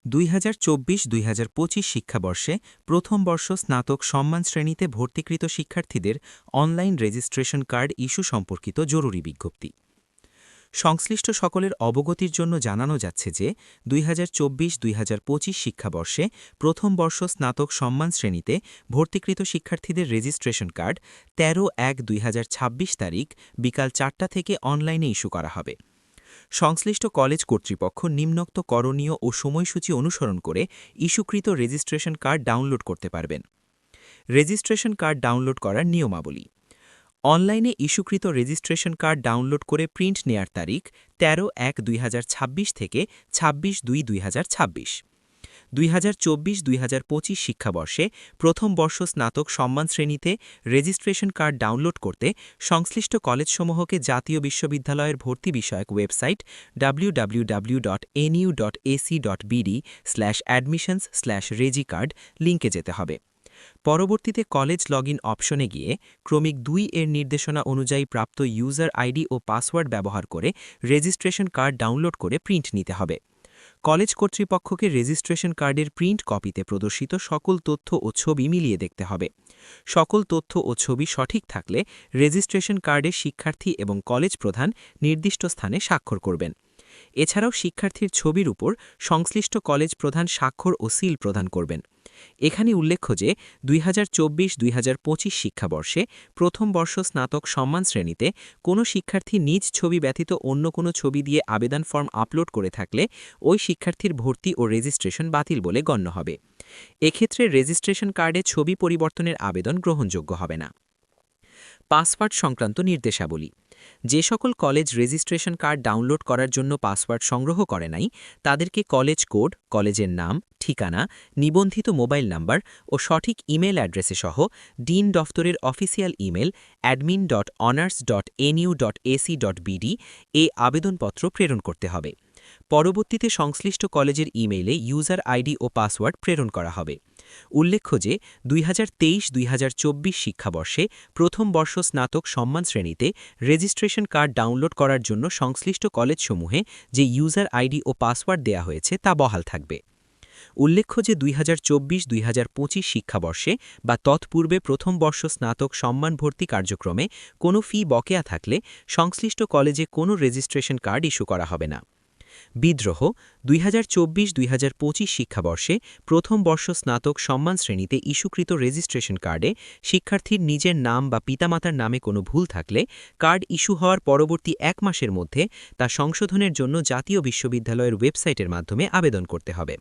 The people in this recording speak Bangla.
২০২৪-২০২৫ শিক্ষাবর্ষে প্রথম বর্ষ স্নাতক সম্মান শ্রেণীতে ভর্তিকৃত শিক্ষার্থীদের অনলাইন রেজিস্ট্রেশন কার্ড ইস্যু সম্পর্কিত জরুরি বিজ্ঞপ্তি। সংশ্লিষ্ট সকলের অবগতির জন্য জানানো যাচ্ছে যে ২০২৪-২০২৫ শিক্ষাবর্ষে প্রথম বর্ষ স্নাতক সম্মান শ্রেণীতে ভর্তিকৃত শিক্ষার্থীদের রেজিস্ট্রেশন কার্ড ১৩-১-২০২৬ তারিখ বিকাল ৪টা থেকে অনলাইনে ইস্যু করা হবে। সংশ্লিষ্ট কলেজ কর্তৃপক্ষ নিম্নোক্ত করণীয় ও সময়সূচি অনুসরণ করে ইস্যুকৃত রেজিস্ট্রেশন কার্ড ডাউনলোড করতে পারবেন। রেজিস্ট্রেশন কার্ড ডাউনলোড করার নিয়মাবলী। অনলাইনে ইস্যুকৃত রেজিস্ট্রেশন কার্ড ডাউনলোড করে প্রিন্ট নেয়ার তারিখ ১৩-১-২০২৬ থেকে ২৬-২-২০২৬। ২০২৪-২০২৫ শিক্ষাবর্ষে প্রথম বর্ষ স্নাতক সম্মান শ্রেণীতে রেজিস্ট্রেশন কার্ড ডাউনলোড করতে সংশ্লিষ্ট কলেজসমূহকে জাতীয় বিশ্ববিদ্যালয়ের ভর্তি বিষয়ক ওয়েবসাইট www.nu.ac.bd/admissions/regicard লিঙ্কে যেতে হবে। পরবর্তীতে কলেজ লগইন অপশনে গিয়ে ক্রমিক ২ এর নির্দেশনা অনুযায়ী প্রাপ্ত ইউজার আইডি ও পাসওয়ার্ড ব্যবহার করে রেজিস্ট্রেশন কার্ড ডাউনলোড করে প্রিন্ট নিতে হবে। কলেজ কর্তৃপক্ষকে রেজিস্ট্রেশন কার্ডের প্রিন্ট কপিতে প্রদর্শিত সকল তথ্য ও ছবি মিলিয়ে দেখতে হবে। সকল তথ্য ও ছবি সঠিক থাকলে রেজিস্ট্রেশন কার্ডে শিক্ষার্থী এবং কলেজ প্রধান নির্দিষ্ট স্থানে স্বাক্ষর করবেন। এছাড়াও শিক্ষার্থীর ছবির উপর সংশ্লিষ্ট কলেজ প্রধান স্বাক্ষর ও সিল প্রদান করবেন। এখানে উল্লেখ্য যে ২০২৪-২০২৫ শিক্ষাবর্ষে প্রথম বর্ষ স্নাতক সম্মান শ্রেণীতে কোনো শিক্ষার্থী নিজ ছবি ব্যতীত অন্য কোনো ছবি দিয়ে আবেদন ফর্ম আপলোড করে থাকলে ওই শিক্ষার্থীর ভর্তি ও রেজিস্ট্রেশন বাতিল বলে গণ্য হবে। এক্ষেত্রে রেজিস্ট্রেশন কার্ডে ছবি পরিবর্তনের আবেদন গ্রহণযোগ্য হবে না। পাসওয়ার্ড সংক্রান্ত নির্দেশাবলী। যে সকল কলেজ রেজিস্ট্রেশন কার্ড ডাউনলোড করার জন্য পাসওয়ার্ড সংগ্রহ করে নাই তাদেরকে কলেজ কোড, কলেজের নাম, ঠিকানা, নিবন্ধিত মোবাইল নাম্বার ও সঠিক ইমেল অ্যাড্রেসে সহ ডিন দফতরের অফিসিয়াল ইমেল admin.honors.nu.ac.bd এ আবেদনপত্র প্রেরণ করতে হবে। পরবর্তীতে সংশ্লিষ্ট কলেজের ইমেইলে ইউজার আইডি ও পাসওয়ার্ড প্রেরণ করা হবে। উল্লেখ্য যে ২০২৩-২০২৪ শিক্ষাবর্ষে প্রথম বর্ষ স্নাতক সম্মান শ্রেণীতে রেজিস্ট্রেশন কার্ড ডাউনলোড করার জন্য সংশ্লিষ্ট কলেজসমূহে যে ইউজার আইডি ও পাসওয়ার্ড দেয়া হয়েছে তা বহাল থাকবে। উল্লেখ্য যে ২০২৪-২০২৫ শিক্ষাবর্ষে বা তৎপূর্বে প্রথম বর্ষ স্নাতক সম্মান ভর্তি কার্যক্রমে কোনো ফি বকেয়া থাকলে সংশ্লিষ্ট কলেজে কোনো রেজিস্ট্রেশন কার্ড ইস্যু করা হবে না। বিদ্রোহ ২০২৪-২০২৫ শিক্ষাবর্ষে প্রথম বর্ষ স্নাতক সম্মান শ্রেণীতে ইস্যুকৃত রেজিস্ট্রেশন কার্ডে শিক্ষার্থীর নিজের নাম বা পিতামাতার নামে কোনো ভুল থাকলে কার্ড ইস্যু হওয়ার পরবর্তী ১ মাসের মধ্যে তা সংশোধনের জন্য জাতীয় বিশ্ববিদ্যালয়ের ওয়েবসাইটের মাধ্যমে আবেদন করতে হবে।